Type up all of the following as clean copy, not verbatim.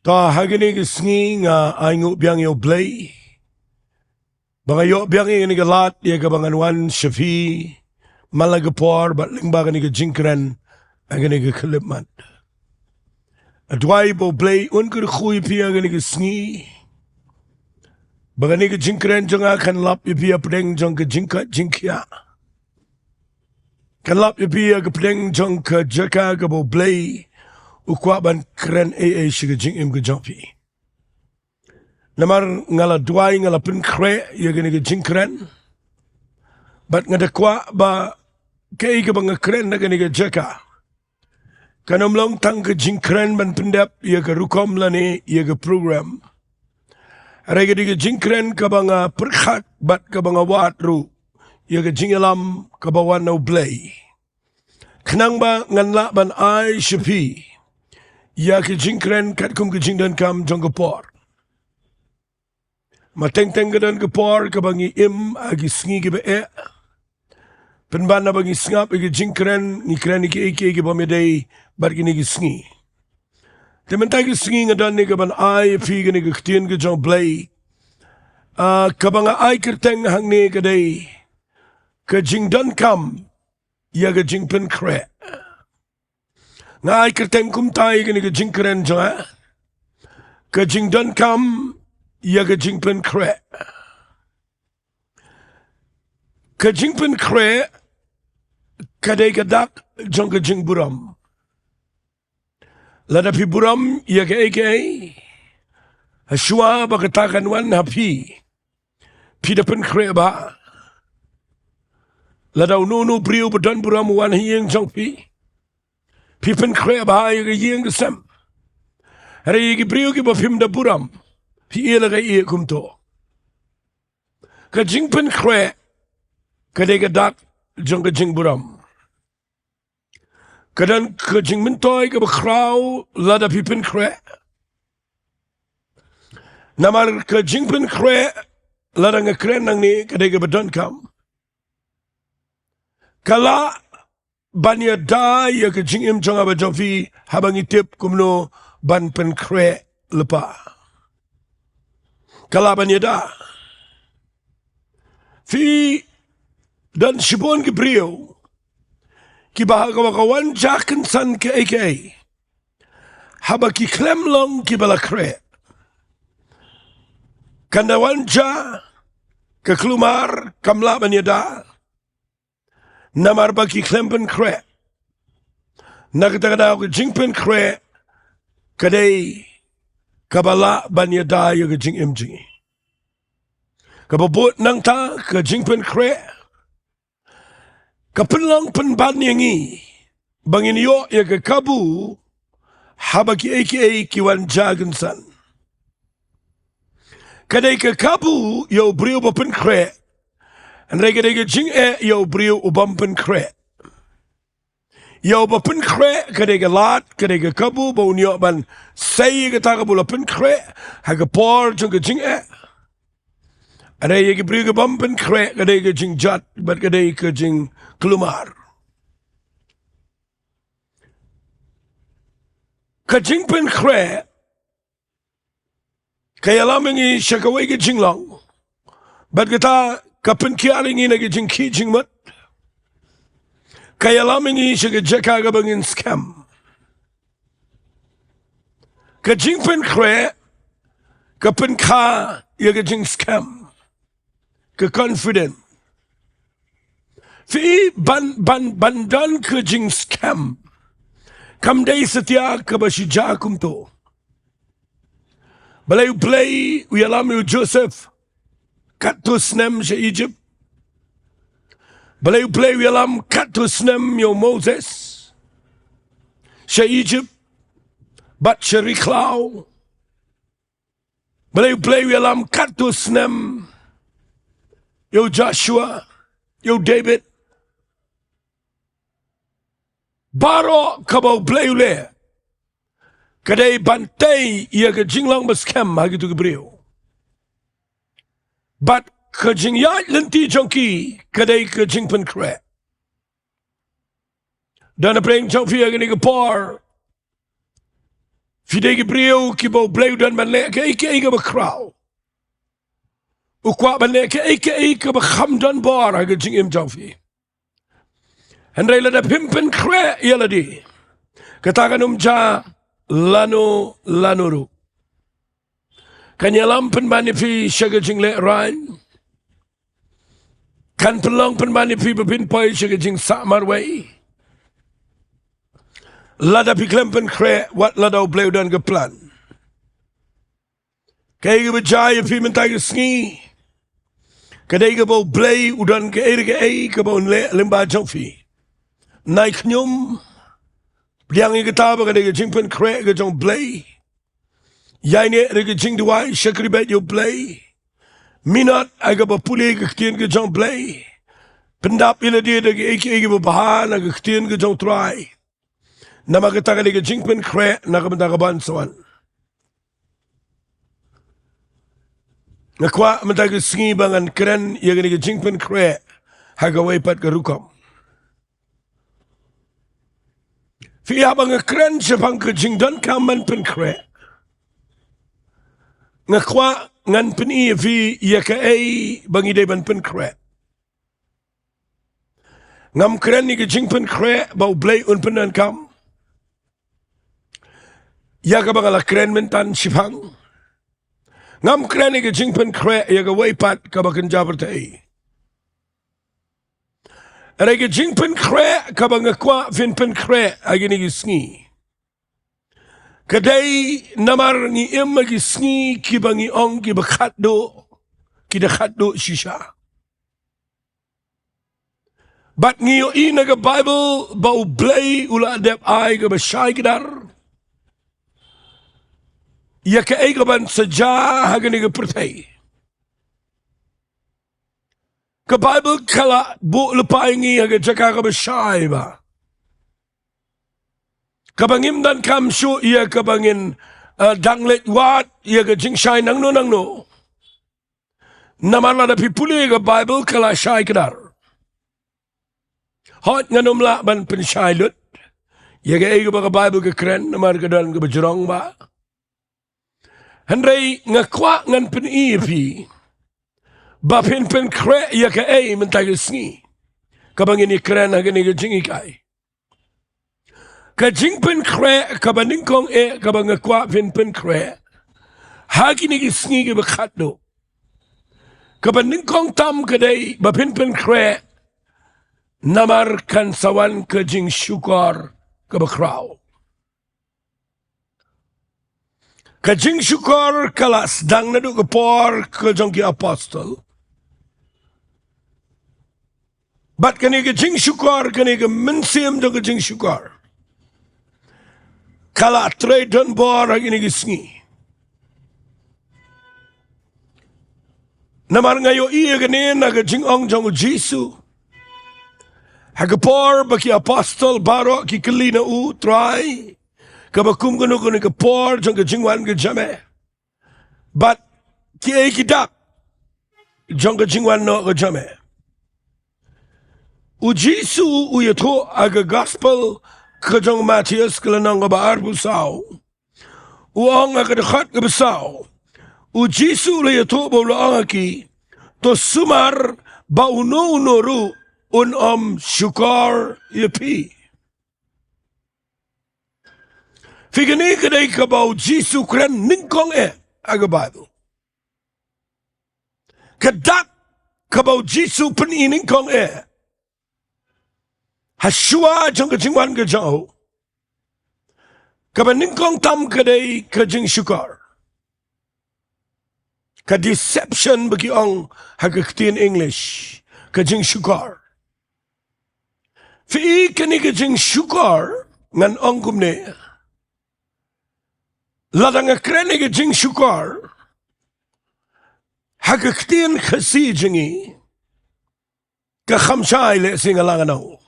Ta hagini ke Sngi nga aingu Ktien U Blei. Banga yo biang ini ke lat ya ke bangan wan Shafi malagapor bat lyngba ni ke jingkren agini ke kelipmat. Jowai bo Blei kynduh pia agini ke Sngi. Banga ni ke jingkren jonga kan lap pia pedeng jong ke jingia. Kan lap pia ke pedeng jong ke Jaka ke bo Blei. Ukwa ban keren shiga jingim ke jopi. Namar ngala Jowai ngala PYNKHREH ya gini ke jingkren. Bat ngada kwa ba ke banga keren na gini ke Jaka. Kanomlong tang ke jingkren ban pendap ya ke rukom lani ya ke program. Ada gini ke jingkren ke banga perkhat bat ke banga watru ya ke jingialam ke bawan U Blei. Kenang ba nganla ban ai Shafi. Ya ke jingkren kat kum ke JINGDONKAM jongkapor. Mateng-teng ke dan kepor ke bangi im agi Sngi ke be. Penbana bangi sngap ke jingkren ni kren ke ke pamedai bar kini ke Sngi. Tementai ke Sngi ngadan ni ke ban ai fi ke ni ke Ktien U Blei. Ke banga ai kerteng hangne ke dai ke JINGDONKAM ya ke PYNKHREH. Ngai kerteng kumtai ke ni ke jingkren jonga. Ke JINGDONKAM ya ke PYNKHREH. Ke PYNKHREH kadai kadak jong ke buram. Lada pi buram ya ke haswa ba katakan wan hapi. Pi da PYNKHREH ba. Lada ununu priu badan buram wan hiyeng jong pi. Pi PYNKHREH ba ya ke yeng kesem. Hari ki priu ki ba pim da buram. Pi ia laga ia kumto. Ke PYNKHREH kadai kadak jong ke buram. Kadang ke mentoi ke bakrau lada pi PYNKHREH. Namar ke PYNKHREH lada ngekren nang ni kadai ke JINGDONKAM. Kala banya da ya ke jingim jonga ba jofi habang itip kumno ban PYNKHREH lepa. Kala banya da. Fi dan shibon ke brio. Ki bahagawan jakan san ke aka. Haba ki klemlong ki balakre. Kandawan ja ke kelumar kamla banya da. Namar baki klem PYNKHREH. Nakatagadaw ke PYNKHREH kadai kabala banya da ya ke jingim jingi. Kababot nang ta ke PYNKHREH. Kapenlang penban yangi bangin yo ya ke kabu habaki aka kiwan jagan san. Kadai ke kabu yo brio ba PYNKHREH. Kadai yo brio ubam PYNKHREH. Yo ba PYNKHREH kadai ke lat kadai ke kabu ba unyo ban say ke takabula PYNKHREH haga por jong ke ada yang ke brio ke bam PYNKHREH kadai ke jat bat kadai ke kelumar. Ke PYNKHREH kaya lamingi syakawai ke Shillong. Bat kata kapen kiaring ina ke jingmat. Kaya lamingi syaka Jaka ke bangin scam. Ke PYNKHREH kapen ka ya ke scam. Ke confident. Fi bandan ke scam. Kam day setia ke basija kumto. Balai U Blei uyalami Joseph katus nem se Egypt. Balai U Blei uyalam katus nem yo Moses se Egypt. Bat se Riklau. Balai U Blei uyalam katus nem yo Joshua, yo David. Baro kabau Blei ule. Kadai bantai ia ke jinglang baskem hagi tu ke brio. Bat ke jingyat lenti jongki kadai ke PYNKHREH. Dan apa yang jongki hagi ni ke por. Fidegi brio ki bo bleu dan man le ke ike ba kraw. Ukwa ban le ke ike ba kham donbor ha ke jingim jawfi. Henry la da pimpen kre yeladi. Katakan ja lanuru. Kanyalam pen manifi shaga jingle rain. Kan pelong pen manifi bepin poi shaga jing samarway. Lada piklempen kre wat lada bleu dan ke plan. Kaya berjaya pi mentai Sngi. Kadai ke bau blei udan ke ke bau lyngba jongfi. Naik nyum. Yang ke taba kadai ke jingpen kre ke jong blei. Yaine ke Jingduwai shakribet yo blei. Minat aga bapuli ke Ktien ke jong blei. Pendap ila dia ke eke babahan ke Ktien ke jong try. Nama kita kadai ke jingpen kre nakamentakan sawan. Nakwa mentagi Sngi bangan keren yang ni ke jingpen kre hagawai pat ke rukam. Fia bang keren sepang ke JINGDONKAM man pen kre. Nakwa ngan pen fi Jaka bangi de ban pen kre. Ngam keren ni ke jingpen kre bau blei un pen kam. Jaka bangala keren mentan sepang. Ngam keren ke jingpen kre yaga waipat kabakan jabertai. Ada ke jingpen kre kabang kwa fin pen kre agini ke Sngi. Kadai namar ni emma ke Sngi ki bangi ong ki bakhatdo ki dakhatdo shisha. Bat ngiyo ina ke Bible bau blei ula adep ai ke basyai kedar. Ya ke ban saja hagani ke pertai. Ke Bible kala bu lepai ngi haga Jaka ke basyai ba. Kabangim dan kam syu ia kabangin danglet wat ia ke jingshai nangno. Namala da pipuli ke Bible kala syai kedar. Hot nganumla ban pensyai lut. Ia ke ba Bible ke keren namar ke dan ke bejrong ba. Henry ngakwa ngan pen pi. Ba pen kre ia ke mentagi Sngi. Kabangin ni keren hagani ke jingikai. Ka jingpen kre kabaningkong kabang ngakwa pen kre. Hagi ni ke Sngi ke bakhatdo. Kabaningkong tam kadai ba pen kre. Namar kan sawan ke jing syukar ke bakraw. Ka jing syukar kala sedang nadu ke por ke jongki apostol. Bat kani ke jing syukar kani ke mensim do ke jing syukar. Kala tre donbor hagi ni ke Sngi. Namar ngayo iya kani na ke jing ong jong Jisu. Hagapor baki apostol baro ki Khynnah u try. Kabakum kuno ke por jong ke jingwan ke jame. But ki kidak jong ke jingwan no ke jame. U Jisu u yato aga gospel ke jong Matius ke lanang ke baar busau. U ong aga dekat ke besau. U Jisu le yato bawla ong ki to sumar ba uno ru un syukar yapi. Figani kadai kabau Jisu keren ningkong aga Bible. Kadak kabau Jisu pen ningkong Hasua jong kejingwan ke jauh. Kaban ningkong tam kadai kejing syukar. Ka deception bagi ong haga Ktien English kejing syukar. Fi kani kejing syukar ngan ong kumne. Ladang akrene kejing syukar. Haga Ktien khasi jingi. Ka khamshay le singalangan ako.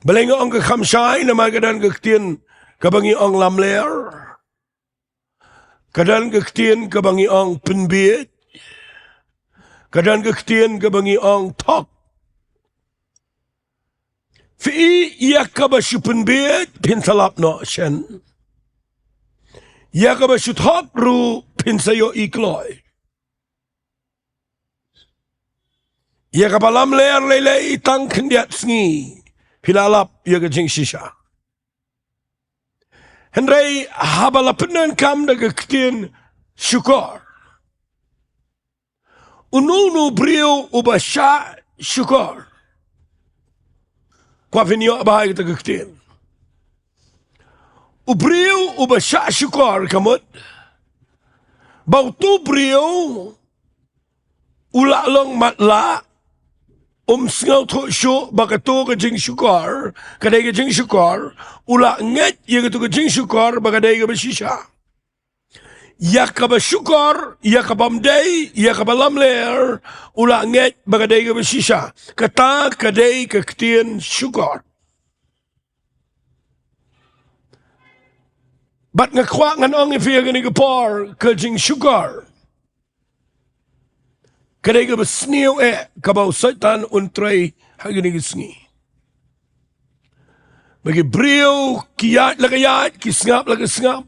Balinga ong ka khamshay na magadan ka Ktien kabangi ong lamler. Kadan ka Ktien kabangi ong penbiet. Kadan ka Ktien kabangi ong tok. Fi iya kabasyu penbiet pintalap no shen. Ya ka ba syuthop ru pinsayo ikloy. Ya ka balam leer lele tang kendiat sngi. Pilalap ya ka jing shisha. Henry habalapenan kam daga ktien syukor. Ununu brio ubasha syukor. Kwa vinyo abahai daga ktien. Ubrio ubasha syukor kamut. Bautu brio ulak long matla sngau tho syo bakato ka jing syukor kadai ka jing syukor ulak nget ya ka to ka jing syukor bakadai ka basisha ya ka ba syukor ya ka bamdai ya ka balam ler ulak nget bakadai ka basisha kata kadai ka ktien syukor bat ngakwak ngan ong ifia ka ni ka par ka jing syukor kadai ka basniw kabaw saitan untray hagini gisngi. Bagi brio kiyat lagayat kisngap lagasngap.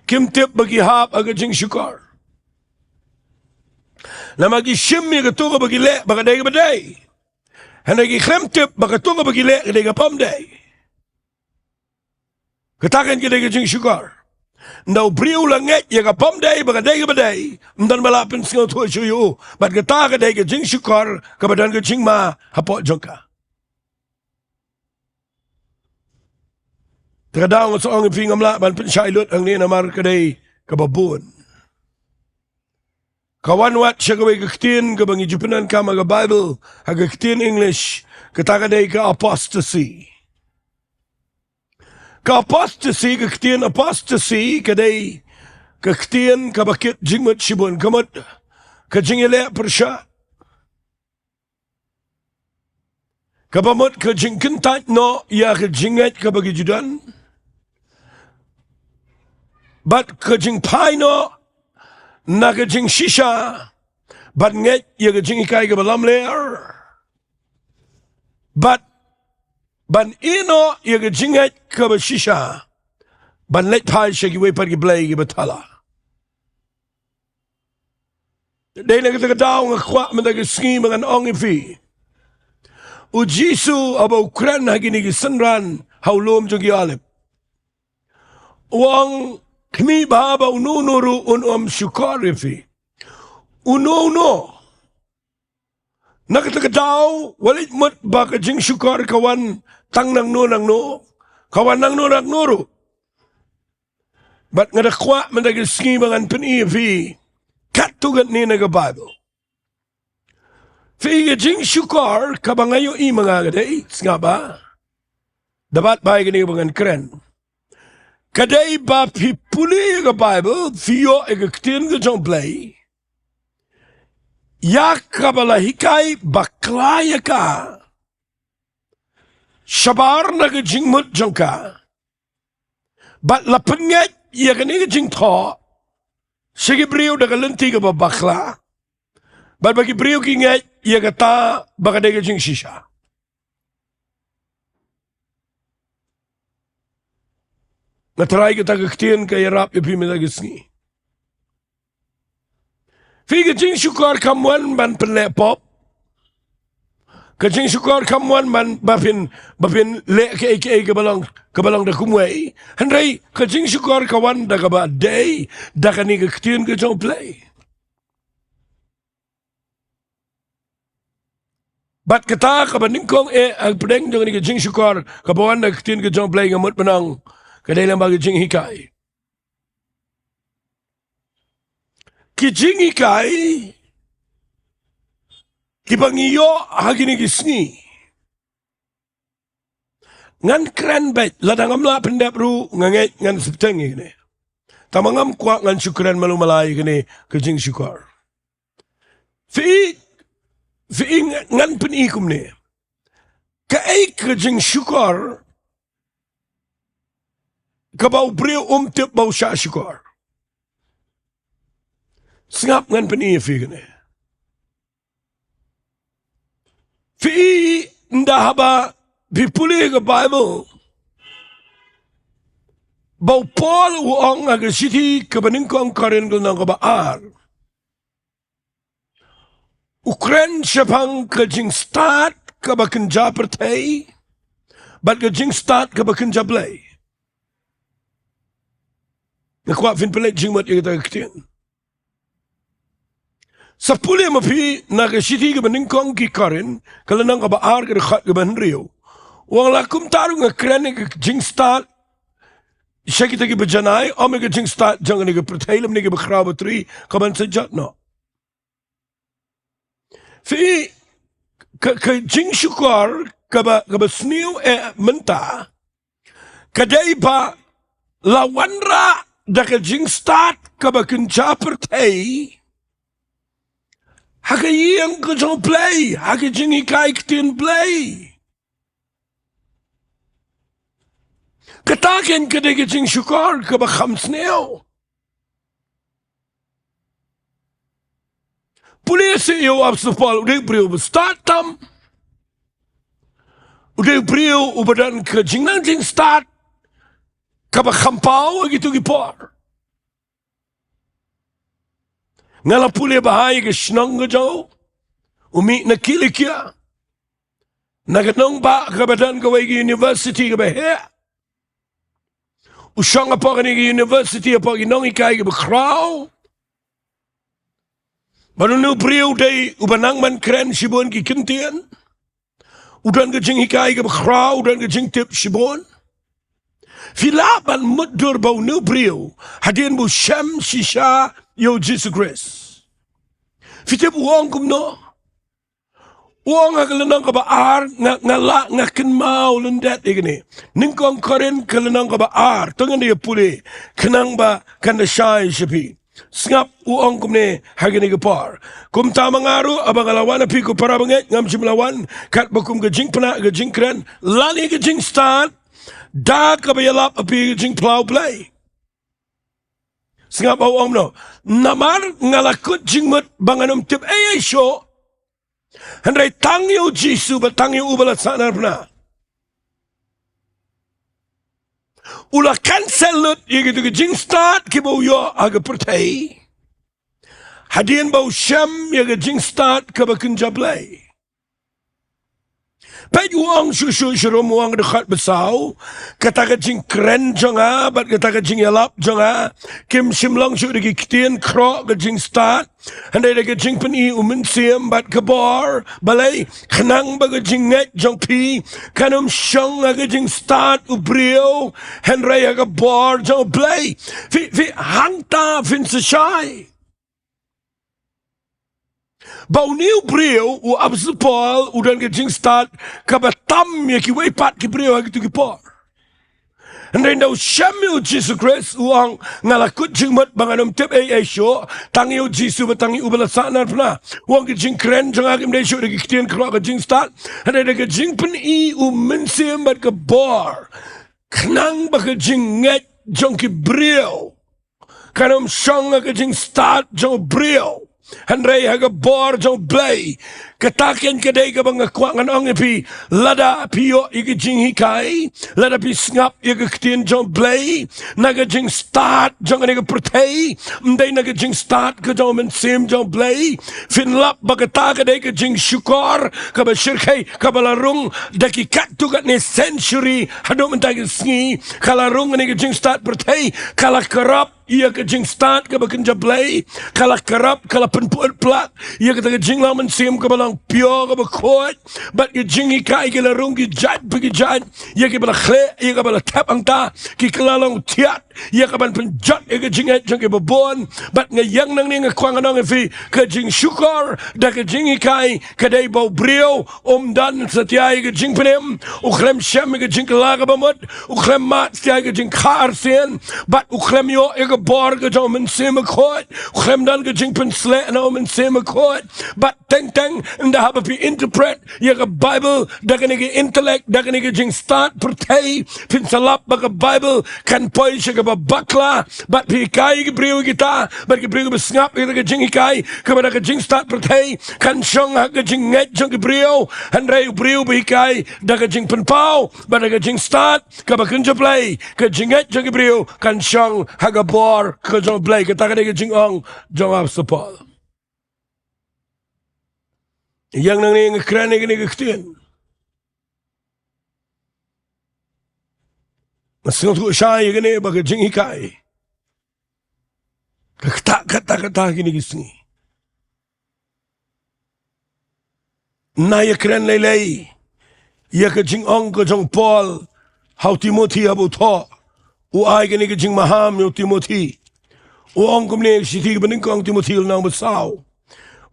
Kimtip bagi hap aga jing syukar. Na magi shim ya katunga bagi le bagaday ka baday. Hanagi klimtip bagatunga bagi le kaday ka pamday. Katakan kaday ka jing syukar. Ndaw brio langet ya ka pamday bagaday ka baday. Ndan malapin singaw tuwa syuyo. Bat kata kaday ka jing syukar kabadan ka jing ma hapot jongka. Terkadang seorang pingam lah ban pensailut ang ni namar kadai kababun. Kawan wat siya kaway kaktin kabang ijupanan ka mga Bible haga kaktin English katakadai ka apostasy. Ka apostasy kaktin apostasy kadai kaktin kabakit jingmat sibun kamot kajingile persya. Kabamot kajingkintat no ya kajingat kabagi judan. But kajing paino na kajing shisha but nget ya kajing ikai ka balam ler but ban ino ya kajing nget ka ba shisha ban let pai siya kiway par Blei ki batala day na kita kadaw nga kwa madaga Sngi mga ong ifi u Jisu abaw kren hagini kisanran haulom jingialip uang kami bahaba ununuru syukarifi. Ununo. Nakatakadaw, walit mot baka jing syukar kawan tang nang no. Kawan nang no nuru. But nga dakwa mandaga Sngi mangan panifi. Katugat ni naga Bible. Figa jing syukar kabangayo i mga gaday. Nga ba? Dapat ba gani mangan kren. Kadai ba pipuli ka Bible, fiyo ktien U Blei. Ya kabalahikai baklaya ka. Shabar na ka jingmut jangka. Bat lapenget ya ka ni ka jingto. Sige brio na kalanti ka bakla. Bat bagi brio kinget ya ka ta baka ka jing shisha. Nataray kita kaktian kaya rap ipi Sngi. Figa jing syukar kamuan ban penlepop. Kajing syukar kamuan ban bapin le ke kabalang da kumway. Henry kajing syukar kawan da kaba day da kani kaktian U Blei. Bat kata kabaningkong ang pedeng dengan kajing syukar kabawan da kaktian U Blei ngamut menang. Kadai lang bagi jing hikai. Ki jing hikai kibangiyo hagini Sngi. Ngan kren bet ladang amla pendap ru nganget ngan septeng ini. Tamangam kuak ngan syukran malu malai kini ke jing syukar. Fi ngan penikum ni. Kai ke jing syukar kabaw brio tip bau sya syukar. Sengap ngan peni fi kene. Fi ndah ba pipuli ke Bible. bau pol uang aga siti kebeningkong karen gunang kabaar. Ukren syapang ke jing start ke bakenja pertai, bat ke jing start ke bakenja blai. Nakuat fin pelik jing mat kita Ktien. Sapule mapi naga siti ke beningkong ki karen, kalau nang kabaar ke dekat ke benriu. Uang lakum taru ngekren ke jing start, saya kita ke berjanai, ome ke jing start jangan ke pertai lem ni ke berkerabat tri, kaban sejat no. Fi ke jing syukur kaba sniu menta kadai ba lawanra da ke jing start kaba kenca pertai haka yang ke jong play haka jing ikai Ktien Blei kataken kadai ke jing syukur kaba kham sniu Polisi eu absupal udah beriu start tam, udah beriu ubadan ke jing start, kaba kampau gitu gipor. Ngala puli bahaya ke Shillong jauh, umi nakilikia, nagatong ba kabadan kawai ke university ke bahaya, usang apa ke university apa ke nong ikai ke bakrau. Baru nu beriu day ubanang man keren sibon ki kentian. Udan ke jing hikai ke bakrau, udan ke jing tip sibon. Filaban mudur bau nu beriu. Hadian bu syam shisha yo Jesus Christ. Fitip uang kumno. Uang akalanang ka baar ngala ngakin mau lendat igni. Ningkong karen kalanang ka baar. Tangan dia puli. Kenang ba kanda syai syapi. Sngap uang kumne hagini gepar. Kum tamang aru abang alawan api ku para banget ngam jimlawan kat bakum ke jing pena ke jing keren lani ke jing start da kabayalap api ke jing plau blai. Sngap uang no namar ngalakut jing mut banganum tip show. Handai tangyo jisu ba tangyo ubalat sanar pena. Ula cancelut gitu ke jing start ki bau yo aga pertai. Hadian bau syam ya ke jing start ke bakenja blai. Pai uang susu syurum uang dekat besau, kata ke jing keren jonga, bat kata ke jing yalap jonga, kim Shillong syuk de Ktien krok ke jing start, handai de ke jing peni siam bat ke bar, balai kenang ba ke jing net jong pi, kanum syong ke jing start ubrio, handai ke bar jong blai, fi hangta fin sesai. Bau niu brio u absupol udan ke jing start kabatam ya ki wepat ki brio gitu ki por. Andai dau syamil Jesus Christ uang ngalakut jing mat banganum tip show tangiu Jesus batangi ubala sanar pernah uang ke jing keren jangan kim show de Ktien krok ke jing start andai de ke jing pen mensim bat ke bar kenang ba ke jing nget jong ki brio kanum syong ke jing start jong brio. Handai haga bor jong blai kataken kedai ka bang kwangan ong pi lada pio igi jing hikai lada pi ngap igi Ktien jong blai naga jing start jong aniga pertai mdai naga jing start ka jong mensim jong blai fin lap bagata kedai ka jing syukor ka ba syirkai ka balarung daki katu kat ne century hado mentagi Sngi kalarung aniga jing start pertai kala kerap ia ke jing start ke bakenja blai kala kerap kala penpuat plak ia ke taga jing laman sim ke balang pio ke bakot bat ke jing ikai ke larung ki jat pergi jat ia ke bala khle ia ke bala tap angta ki kelalong tiat ia ke ban penjat ia ke jing jang ke babon bat ngayang nang ni ngakwang nang fi ke jing syukor da ke jing ikai ke dai bau brio dan setia ke jing penem ukrem syam ke jing kelaga bamot ukrem mat setia ke jing khar sen bat ukrem yo bar ke jong mensim akot krem dan ke jing pen sle na mensim akot but teng nda haba pi interpret ya ke Bible da ke intellect da ke jing start pertai pin salap ba ke Bible kan poi ke bakla bat pikai ke priu kita bat ke priu besngap kita ke jing hikai kepada ke jing start pertai kan syong ke jing nget jong ke priu han rei priu pikai da ke jing penpau bat ke jing start ke ba Ktien U Blei ke jing nget jong ke priu kan syong ha bor ke jong Blei ke ta ke jing ong jong ap sepol yang nang ni ngekran ni ke Ktien Masing tu syai gini bagi jing hikai. Kata gini Sngi. Na ya keren lelai. Ya ke jing ong ke jong Paul. Hau Timothy abu tho. U ai gini ke jing maham yo Timothy. U ong kumne siti ke bening kong Timothy nang besau.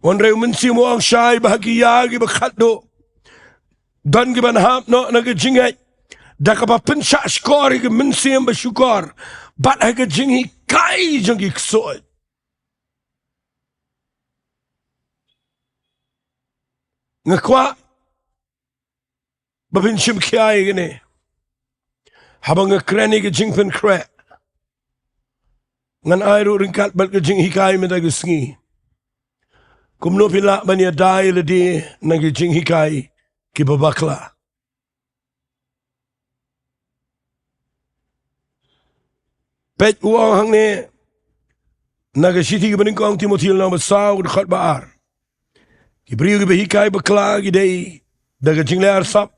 Wan reu mensi mo ang syai bahagia gi bakhat do. Dan ke ban hap no na ke jing hai. Dah kapa pensyak skor ke mensiam bersyukur. Bat hai ke jing hikai jong ki ksoi. Ngakwa babin shim kiai gini. Habang ngekreni ke jing PYNKHREH. Ngan airu ringkat bat ke jing hikai meta ke Sngi. Kumno pilak bani adai ledi nang ke jing hikai ki babakla. Pet uang hangne naga siti ke bening kong Timothy nang besau dekat baar. Ki beriu ke behikai bekla ki dei daga jing lear sap.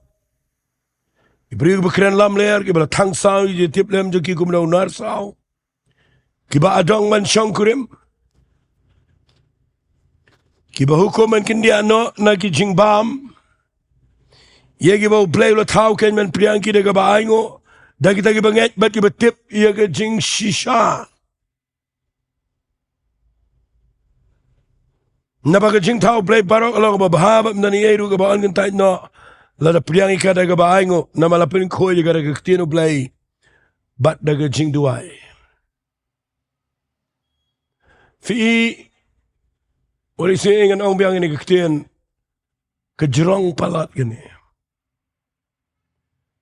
Ki beriu ke bekeren lam lear ki bala tang sau je tip lem je ki kumna unar sau. Ki ba adong man syong kurim. Ki ba hukum man kindia no na ki jing bam. Ye ki ba Blei lo tau ken man priang ki daga ba aingo. Da kita ki banget bat ki betip ia ke jing shisha. Napa ke jing tau Blei barok alo ke bahabab nani eru ke baan kentai no. Lada priang ika da ke ba aingo. Nama lapin koi ke da ke Ktien U Blei. Bat da ke Jingduwai. Fi wali si ingan ong biang ini ke Ktien. Ke jerong palat gini.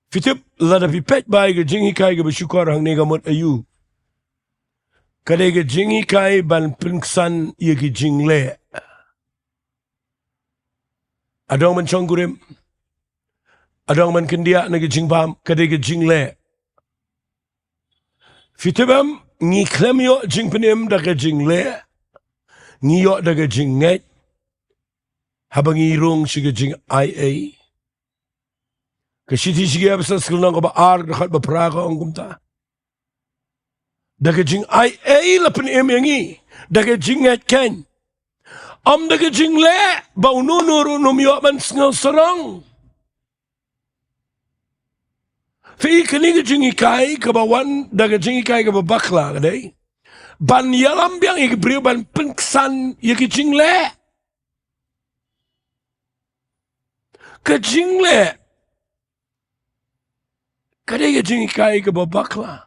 Fitip lada pipet bai ke jing hikai ke bersyukur hang nega mot ayu. Kadai ke jing hikai ban pengsan ia ke jing le. Adong man chong kurim. Adong man kendia na ke jing bam. Kadai ke jing le. Fitibam ngi klem yo jing penim da ke jing le. Ngi yo da ke jing nget. Habang irung si ke jing IA. Kasiti sige absa skilnang ko ba ar dekat ba praga ang kumta. Daga jing IA lapin emyangi. Daga jing ngat ken. Daga jing le ba ununuru numyo man sngal sarang. Fi kani ga jing ikai ka ba wan daga jing ikai ka ba bakla kadai. Ban yalam biang ikibriyo ban pengsan yaki jing le. Ka jing le. Kadai ga jing ikai ka ba bakla.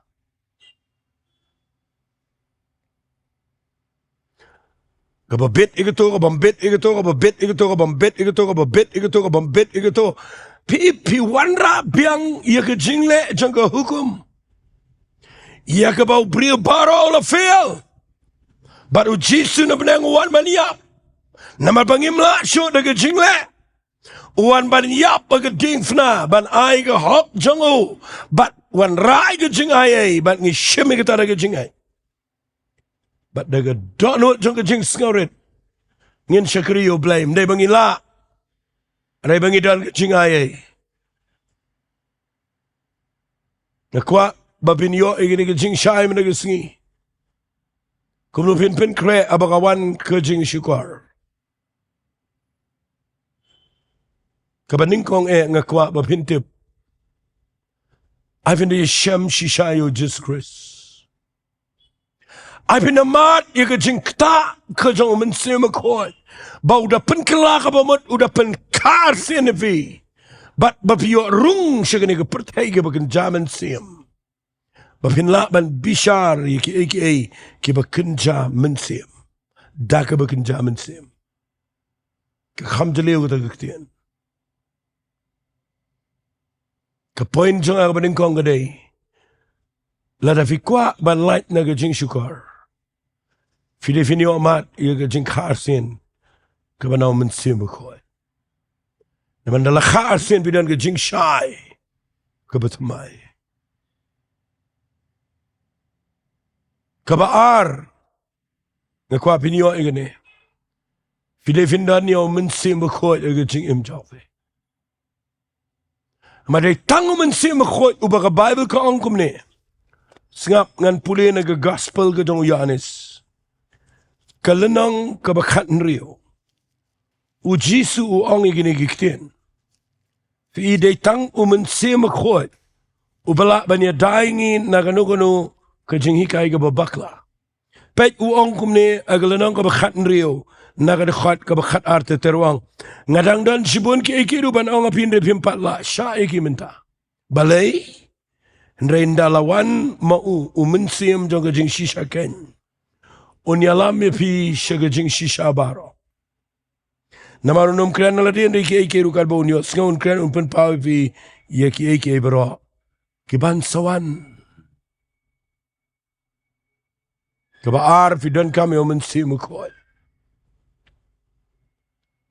Kababit ikato, kabambit ikato, kababit ikato, kabambit ikato, kababit ikato, kabambit ikato. Pi wanra biang ia ke jingle jangka hukum. Ia ke bau beri baro la fail. Baru jisu na benang uwan maniap. Nama bangimla show na ke jingle. Uwan ban yap ke ding fna ban ai ke hop jangu. Bat wan rai ke jing ai bat ngi shimi ke tada ke jing ai. Bat daga donut jong ke jing skorit. Ngin syakri yo blame. Dai bangi la. Dai bangi dan ke jing ai. Nakwa babin yo igini ke jing syai mana ke Sngi. Kumlupin PYNKHREH abagawan ke jing syukur. Kabaning kong ngakwa babin tip. I've been the shem shishayo Jesus Christ. I've been a mat ya ke jing kta ke jong mense makoi. Ba udah pen kelak apa mot udah pen kar senevi. Bat bapiyo rung syagani ke pertai ke bagen jaman sim. Bapin la ban bishar ya ke aka ke bagen jaman sim. Da ke bagen jaman sim. Ke khamjaliyo ke Ktien. Ke poin jong aga baning kong gadai. Lada fikwa ban light na ke jing syukur. Fide finyo amat ia ke jing kharsin ke banau mensim bekoi. Naman dala kharsin bidan ke jing syai ke betumai. Kabaar ngakwa pinyo igene. Fide findan yo mensim bekoi ia ke jing imjawe. Madai tangu mensim bekoi uba ke Bible ke angkum ni. Sengap ngan pulih na ke gospel ke dong Yohanes. Kalenang kabakatan rio. Ujisu uang igini giktin. Fi day tang mensim bekoi. Ubala banya daingin na gano ke jing hikai ke babakla. Pet uang kumne agalanang kabakatan rio. Nagadakhat kabakat arte terwang. Ngadang dan sibun ki ikiru ban ang apin repimpat la. Sya iki minta. Balay. Ndalawan mau umensim jong ke jing shisha ken. Unyalam pi sya ke jing shisha baro. Namarunum kren naladin ki ikiru kalbo unyo. Sngaun kren umpen pao pi yaki iki baro. Kiban sawan. Kabaar fidan kami umensim ukoi.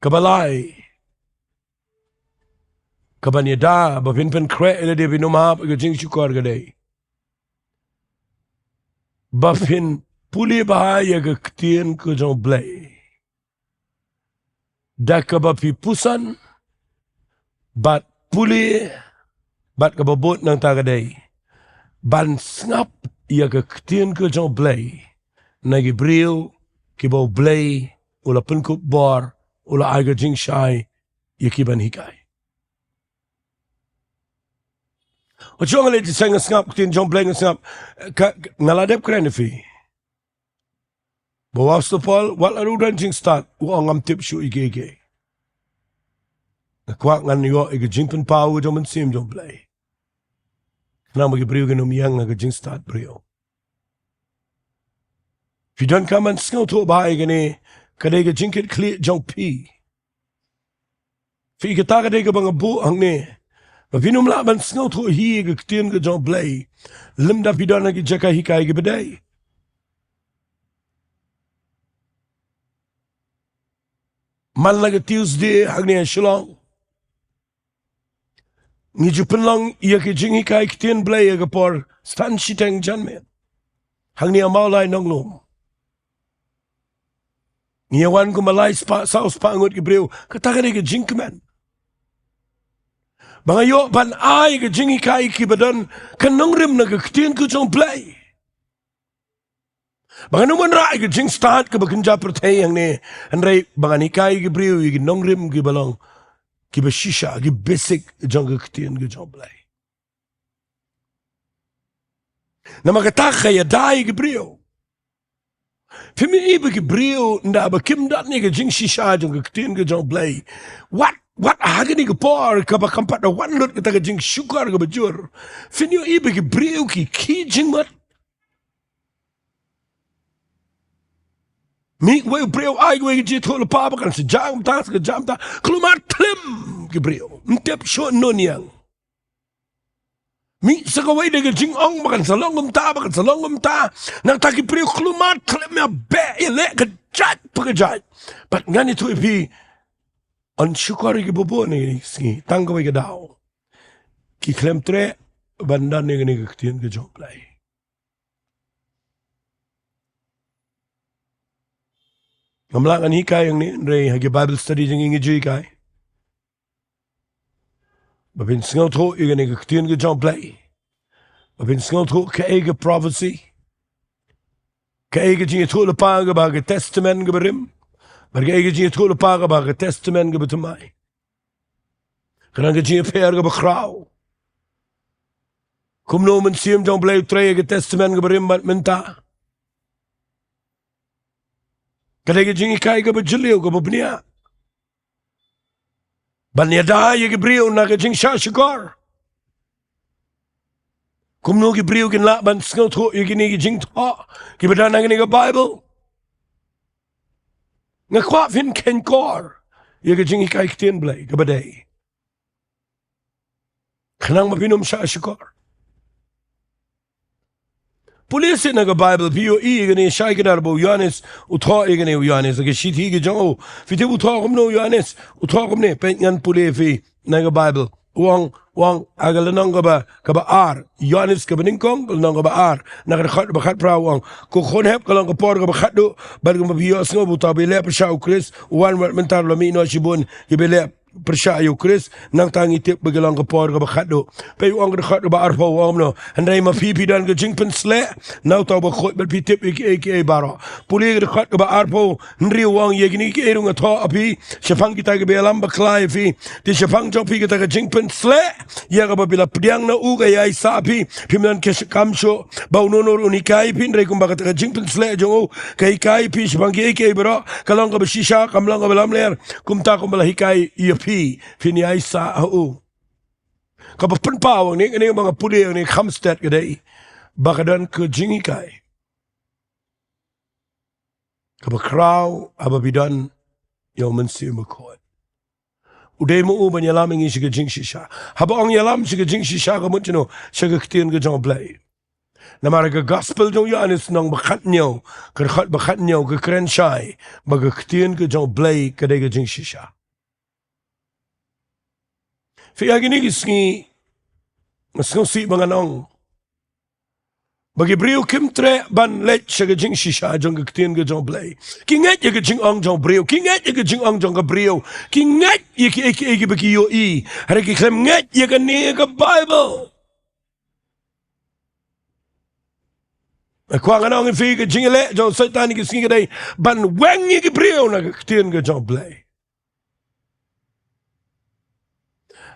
Kabalai. Kabanyada, PYNKHREH ila dia binumahap ke jing syukur gadai. Bafin puli bahaya ke Ktien U Blei. Daka bapi pusan, bat puli, bat kababot ng tagadai. Ban sngap ia ke Ktien U Blei. Nagi brio, kibaw Blei, ula penkup bor, ula aga jing syai, yakiban hikai. Ojong ale di sang ngap Ktien U Blei ngap ngaladep keren fi. Bawas to Paul wal arudan jing start uang ngam tip shu ige. Nakwak ngan yo ige jingpen pau jo mensim U Blei. Na magi brio genum yang nga jing start brio. Fidan kaman skau to ba igene kade ge jingkit kli jong pi. Fi geta kade ge bang bu hangne. Vinum la ban skau to hi ge Ktien U Blei. Limda fidan ge Jaka hikai ge bedai. Man lagi Tuesday hangne Shillong. Ni jupen long ia ke jing hikai Ktien Blei ge por stan shiteng janmen. Hangne Mawlai Nonglum. Ni awan ko malay saus pangot ke breu katakan ke jingman. Bangayo ban ai ke jing hikai ki badan kanongrim na ke Ktien U Blei. Banganuman rai ke jing start ke bakenja pertai yang ne andai bangan hikai ke breu ke nongrim ke balang ki bashisha ki basic jong ke Ktien U Blei. Nama kata kaya dai ke breu. Fimi ibe ke breu nda bakim dat ni ke jing shisha jong ke Ktien U Blei. What agani ke por ka bakampat da wan lot kita ke jing syukur ke bajur. Finyo ibe ke breu ki jing mat. Mi we breu ai we je thol pa ba kan se jam ta klumar tlim ke breu. Ntep sho nonyang. Mi sakaway de ke jing ong ba kan salongum ta nang ta ke breu klumar tlim ya be ile ke jat pa ke jat. But ngani tu ipi on syukari ke bobo ni Sngi tanggawai ke dao ki klem tre bandan ni ke Ktien U Blei. Ngamlangan hikai yang ni rei hagi Bible study jing ingi jui kai. Babin sngau tho i ke Ktien U Blei. Babin sngau tho ke ege prophecy. Ke ege jing tho lepa ke ba ke testament ke berim. Barga ege jing tho lepa ke ba ke testament ke betumai. Kerana ke jing PR ke bekrau. Kumno mensim U Blei tre ke testament ke berim bat Bynta. Kadang jing ikai ke berjeliu ke berbnia. Banyada ye ke beriu na ke jing syukur. Kumno ke beriu ke nak ban sengau tu ye ke ni ke jing tu ke bedana ke ni ke Bible. Ngakwa fin ken kor ye ke jing ikai Ktien Blei ke badai. Kenang mapinum syukur. Police na ga Bible POE gani shai kedar bo Yohanes utho gani Yohanes ke shithi ke jo fite utho komno Yohanes utho komne penyan pule fi na ga Bible wang agala nang ba ar Yohanes ka beningkong nang ba ar na ga khat ba khat pra wang ko khon hep ka lang ka por ka ba khat do ba ga biyo sngo buta be le pa Chris wan mentar lo mi no shibun ke be le percaya Chris nang tangi tip begelang ke por ke bakhado pe wang ke khat ba arfa wang no andai ma pipi dan ke jingpen sle nau tau ba khot bel pitip ke baro puli ke khat ke ba arfa nri wang ye gni ke erung tho api shafang kita ke belam ba klai fi ti shafang jo pi ke ta ke jingpen sle ya ga ba bila pdiang na u ga yai sa pi pimnan ke kamsho ba unonor unikai pin re kum ba ke jingpen sle jo kai pi shafang ke baro kalong ke shisha kamlang ke belam ler kum ta kum bala hikai Fini Aisa au. Kapa penpawang ni mga puli ni Hamstead kadai bakadan ke jingikai. Kapa kraw aba bidan yung mensi makot. Uday mo uban yalam ingi siya jing shisha. Haba ang yalam siya jing shisha kamut yun siya Ktien U Blei. Na maraga gospel jong Yohanes nang bakat niyo kerkat bakat niyo ke keren syai baga Ktien U Blei kadai ke jing shisha. Fia gini Sngi si mga nong bagi brio kimtre ban let siya jing shisha jong Ktien U Blei kinget ya jing ong jong brio kinget ya jing ong jong brio kinget ya ki bagi yo I hari ki klem nget ya ni ka Bible kwa nga nong fi ka jing le jong satan ki Sngi kadai ban weng ya ki brio na Ktien U Blei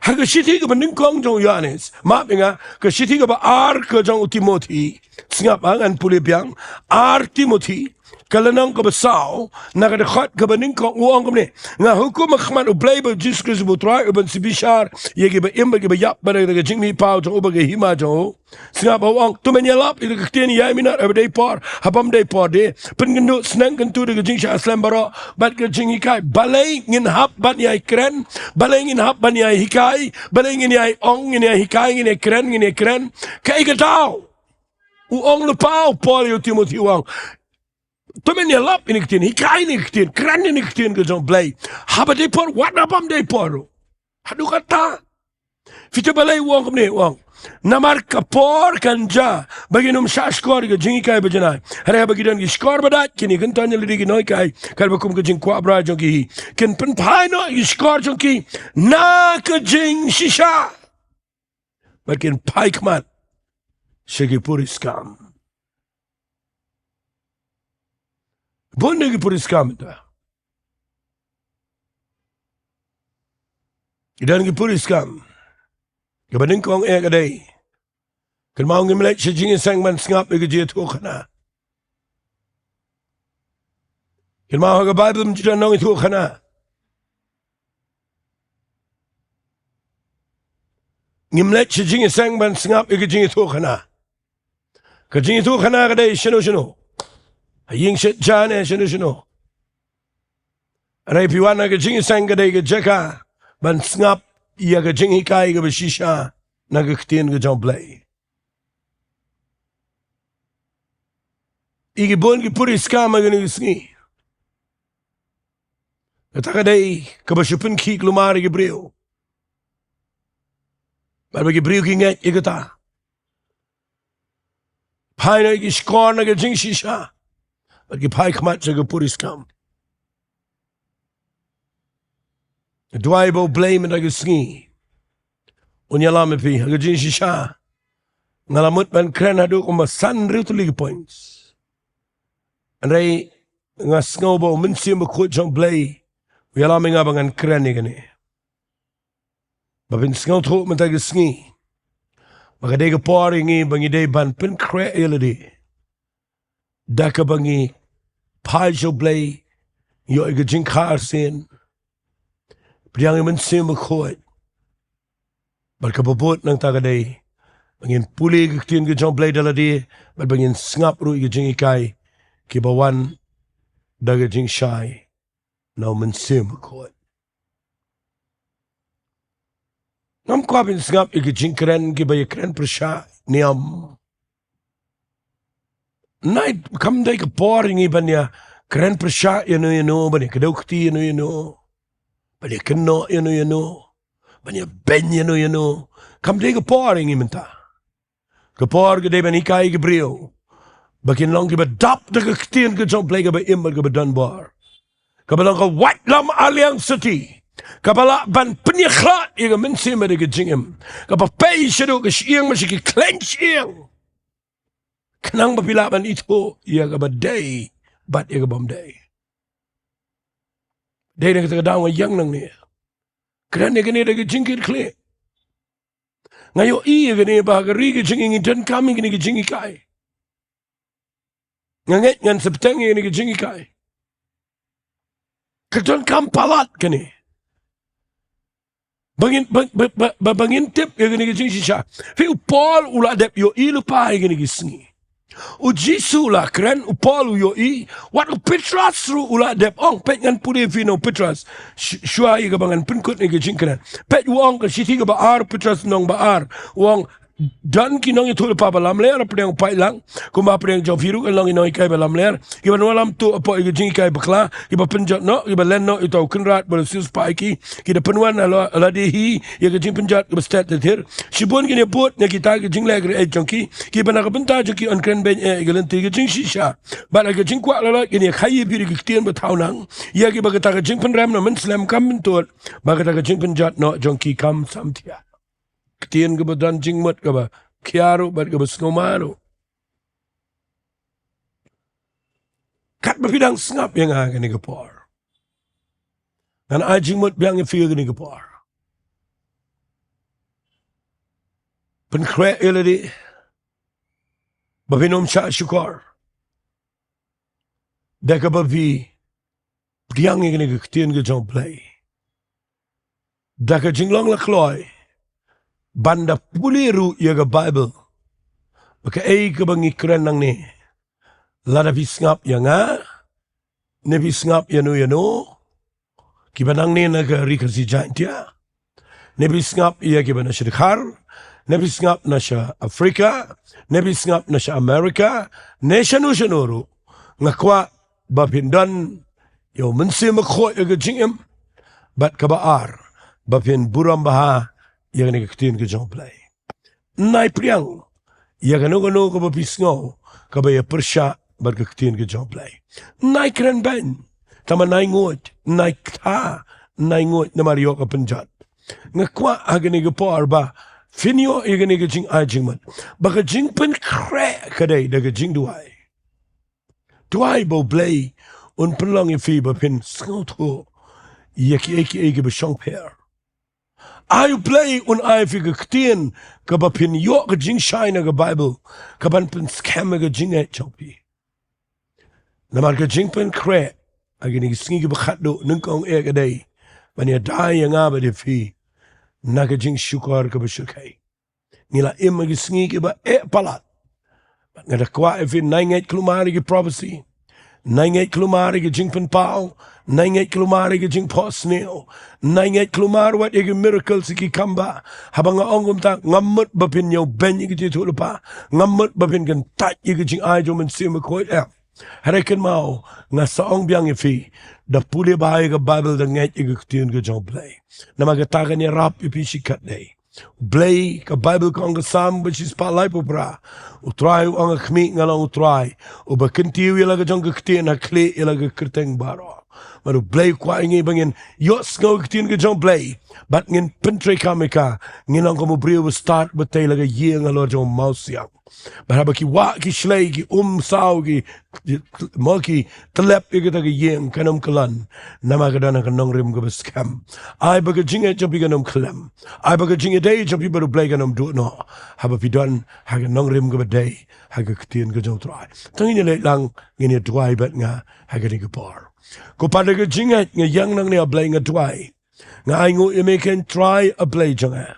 Haga shiti ka beningkong jong Yohanes, maaf nga, ka shiti ka ba ar ka jong Timothy, singap ang puli biang, ar Timothy, kalanang ka ba sao, nakadakot ka beningkong uang kamne, nga hukum makman u Blei ba Jesus Christ butray, uban si Bishar, yagi ba imba ki ba yap ba na jing mi pao jong uba ka hima jong, singap uang, tumenyalap, ito ka Ktien yay minat, everyday par, habam day par de, pengendu senang kentu de ka jing siya aslam baro, bat ka jing hikai, balay ngin hap bat yay kren, balay ngin hap ban yay hikai, balay ngin yay ong, ngin yay hikai, ngin yay kren, kay ka tao, uong lupaw, Paul yu Timothy uang, tumenyalap ini Ktien, hikai ini Ktien, kren ini Ktien U Blei, haba day par, wat napam day par, hadu kata, fito balay uang kamne uang, namar kapor kanja bagi num shashkor ke jingi kai bajanai hare bagi dan skor badat kini kan tanya lidi noi kai kal bakum ke jing kwa bra jong ki ken pen pai no skor jong ki na ke jing shisha bakin pai kmat shegi puris kam bonne ki puris kam ta idan ki puris kam Kabaning kong kadai. Kan mau ngimlet siya Jingiaseng man sngap ikajit ko kana. Kan mau ka Bible mjita nong ito kana. Ngimlet siya Jingiaseng man sngap ikajit ko kana. Kajit ko kana kadai shino. Haying shit jane shino. Aray piwana ka Jingiaseng kadai ka Jaka man sngap iya ka jing hikai ka bashisha na ka Ktien U Blei. Igibon ki puri skama gani Sngi. Kataka day ka basyupin ki klumari ki brio. Marba ki brio ki nget igata. Pai na ki skor na ka jing shisha. At ki pai kmat sa ka puri skam. Jowai bo blame na Sngi. Unyalam pi hagajin shisha. Ngalamut man kren hadu kumasan rito ligi points. Anray nga sngaw bo minsi makut jong Blei. Uyalam nga bangan kren ni gani. Babin sngaw to man tagi Sngi. Magaday ka pari ngi bangi day ban PYNKHREH iladi. Daka bangi pai jo Blei. Yo igajin karsin. Piyang iman siya makot. Barkababot ng tagaday. Bangin puli Ktien U Blei daladi. Bangin sngap ru igajing ikay. Kibawan dagajing shy. Na man siya makot. Ngam kwa bin sngap igajing kren. Kibaya kren persya niyam. Night kam day ka boring iban ya keren persya yano bani kadukti yano bani kano yano bani ben yano kam day ka boring imenta ka por ka day bani kai ka brio bakin long ki ba dap da ka ktien ka jong play ka ba imbal ka ba donbor ka ba lang ka white lam aliang city ka bala ban pnyakhat iga mensim ba ka jingim ka ba pay shadow ka siang masiki clench iang Kanang mapilaban ito, iya ka ba day, bat iya ka bam day. Day na katagadaw nga yang nang niya. Kaya niya ganito ka jingkyrkhu. Ngayon iya ganito ba, kari ka jingingin kami ganito ka jingikay. Ngangit ngan sa petang iya ganito ka jingikay. Katon kam palat kani. Bangin tip iya ganito ka jingisya. Fiu Paul uladep yo ilupa iya ganito ka Sngi. U Jisu lah keren u Paul yo i wat u Petras ru ula dep ong pet ngan pudi vino Petras shua i gabangan penkut ni gejingkran pet uang ke siti ga baar Petras nong baar uang dan kinong itu lepa balam ler apa yang pai lang kuma apa yang javiru kan long inoi kai balam ler kiba walam tu apa i gejing kai bakla kiba penjat no kiba len no itu kenrat bersus pai ki kita penuan ala dehi ya gejing penjat kiba stat ter sibun kini buat nya kita gejing ler e jongki kiba nak benta jongki on kren ben e gelenti gejing shisha ba gejing kwa la kini khai biri gitien betau nang ya kiba kata gejing penram no men slam kam mentut ba kata gejing penjat no jongki kam samtia Ktien ka ba dan jingmat ka ba? Kyaro ba ka ba snumaro? Kat ba pidang sngap yang nga ni kapor? Nan ay jingmat biyang ifil ni kapor? PYNKHREH iladi? Ba pinom siya syukor? Deka ba pi biyang ni ktien ka U Blei? Deka jinglong lakloy? Banda puliru yaga Bible. Baka ay kabangi kren nang ni. Lada pisngap yanga. Ne pisngap yano. Kibanang ni naga rikasi Jaintia. Ne pisngap iya kiba na siya Dakar. Ne pisngap na siya Afrika. Ne pisngap na siya Amerika. Ne siya nuru. Nga kwa bapindan. Yo mensi makho yaga jingim. Bat kabaar. Bapin buram baha. Yang ni Ktien U Blei. Nai priang. Yang ano ka bapisngaw. Kabaya persya bar Ktien U Blei. Nai keren ben. Tama nai ngot. Nai kta. Nai ngot na mariyo ka penjat. Nga kwa agani ka por ba. Finyo agani ka jing ajingman. Baka jing PYNKHREH kaday daga Jingduwai. Duwai bo Blei. Un penlang ifi ba pin Sohthri. Yaki eki ba Sohkymphor. I play un I figure Ktien kabapin yo ka jing shine ka Bible kaban pin scam ka jing et chopi. Namar ka jing PYNKHREH agini Sngi ka bakhatdo nungkong e ka day mania dai nga ba de fi na ka jing shukar ka bashukay. Nila im ka Sngi ka ba e palat. Ngada kwa e fi 98 klumari ka prophecy. 98 klumari ka jing pao. 98 klumari ka jing posneo. 98 klumari wat igi miracles iki kamba. Habang nga ongum ta ngamut bapin yaw ben igi titulu pa. Ngamut bapin kan tat igi jing ajo men sima koit el. Harakan mau nga saong biyang ifi. Da puli bahay ka Bible da nget igi Ktien U Blei. Na magatagan niya rap ipi sikat day. Blei ka Bible ko ang kasam which is palay po pra. Utray ang akmi nga lang utray. O bakintiw ilaga jang Ktien hakli ilaga kerteng baro. Maru Blei kwa ingi bangin yos nga Ktien U Blei. Bat ngin pentre kami ka. Ngin ang kumubriyo start batay laga yeng alo jang mausyang. Baraba ki wa ki shlay ki saw ki moki telep ikita ki yeng kanam kalan. Nama kadana kanong rim ka scam. Ay baga jinga jabi kanam kalam. Ay baga jinga day jabi baru Blei kanam do no. Haba pidan haga nong rim ka day haga Ktien U try. Tangin nila lang ngini Jowai bat nga haga ni kapar. Ko pada ka jinga nga yang nang niya Blei nga Jowai. Nga ay ngu imikan try a Blei janga.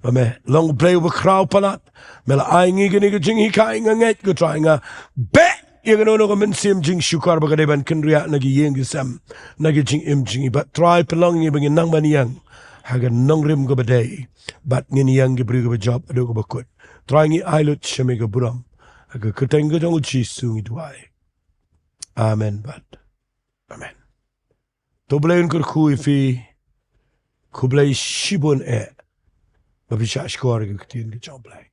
Mame long Blei wa kraw palat. Mela ay ngi gani ka jing hikain nga nget ko try nga be yung ano ko mensim jing shukar baka deban kenriya nagi yeng gisam nagi jing im jing but try pelong ngi bangin nang baniyang haga nong rim ko baday but ngini yang gibri ko job ado ko bakut try ngi ailut shame ko buram Aga Ktien U Blei. Amen bad. Amen. Doblein kyrkhu ifi kublai shibon babisha shkor Ktien U Blei.